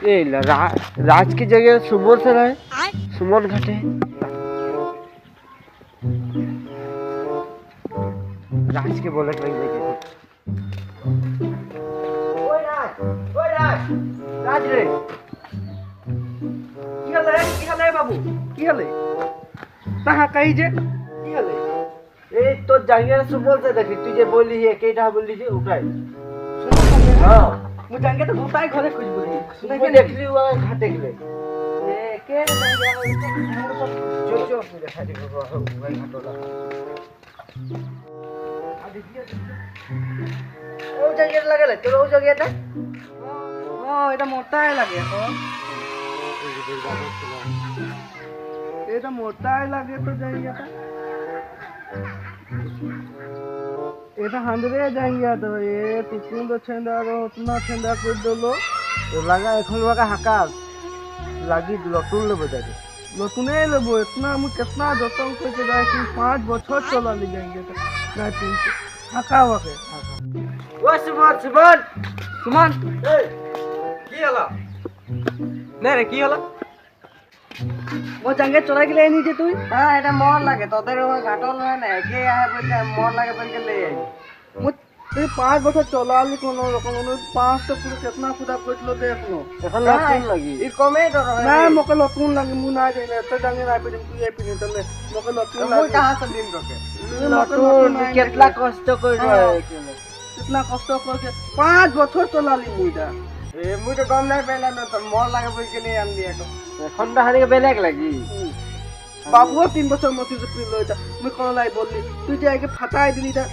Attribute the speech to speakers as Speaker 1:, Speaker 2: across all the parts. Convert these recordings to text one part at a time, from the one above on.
Speaker 1: ये राज की जगह सुमन से रहे सुमन घाटे राज के बोले नहीं लगे राज रे की हले बाबू की हले कहाँ कही जे की हले ए तो जांगे सुमन से देखी तुझे बोली है केटा बोली जे उठाई हां मु जांगे तो उठाई घरे खोज बोली सुने के देखली हुआ घाटे के ए के जो पूरे खाली को भाई घाटोला आ देखिए ओ जांगे लागले तो ओ जगह था हां এটা মোটাই লাগে তো এটা মোটাই লাগে তো জায়গাটা এটা হান্ডরে জায়গা তো এ তুকুন তো ছেন্দা আর উতনা ছেন্দা করে দিলো তো লাগা এখন লাগা হাকাল লাগি লতুন লেবো যাবে লতুনে লেবো इतना আমি कितना যতন করে যায় কি 5 বছর চলা লি जाएंगे তো না তিন হাকা ওকে ও সুমন সুমন সুমন এই কি হলো না রে কি হলো ও জাঙ্গে চড়াই গেলে নি যে তুই হ্যাঁ এটা মন লাগে তোদের ওই ঘাটল হয় না কে আয় বলতে মন লাগে বলকে ले आई মু তুই 5 বছর চলালি কোন রকম 5 তো পুরো কিतना খুদা কইলো দেখনো এখন লতুন লাগি ই কমে তো না মকে লতুন লাগি মু না যাই না তো জাঙ্গে না পেদিন তুই এই পিনি তলে মকে লতুন লাগি মুই কাহা से दिन রকে লতুন কেতলা কষ্ট কই রয় कितना কষ্ট করকে 5 বছর চলালি মুইটা এ মুই তো গম নাই পেলা না তো মন লাগে বলকে ले আন দিয়া তো এখন হানি বেলেগ লাগি বাবুও 3 বছর মতি যে পিল লইতা মুই কোন লাই বললি তুই যে আগে ফাটাই দিলি তা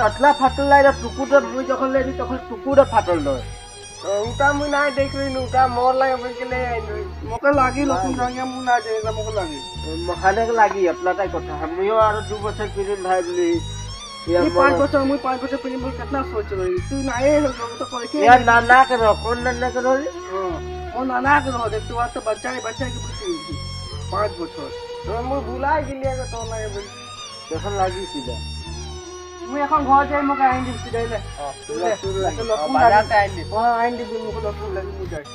Speaker 1: আটলা ফাটল লাই টুকুটা মুই যখন লেদি তখন টুকুটা ফাটল লয় উটা মুই নাই দেখলি উটা মর লাগে বলকে ले আই মকে লাগি লতুন জাঙ্গা মু না যাই না মকে লাগি মহানে লাগি আপনাটাই কথা আমিও আর 2 বছর পিরিন ভাই বলি ये 5 বছর মুই 5 বছর পিরিন বল कितना सोच रही तू নাই তো করে কি यार नाना करो कौन नाना करो ও নানা কरो দেখ তুই তো বাচ্চা কি বুঝছিস 5 বছর তো মুই ভুলাই গিলি আগে তো লাগে বল এখন লাগিছিল মুই এখন ঘর যাই মকে আইন দিছি দেইলে তুই বাজারতে আইন দি আইন দি মুকে লতুন লাগি মুই যাই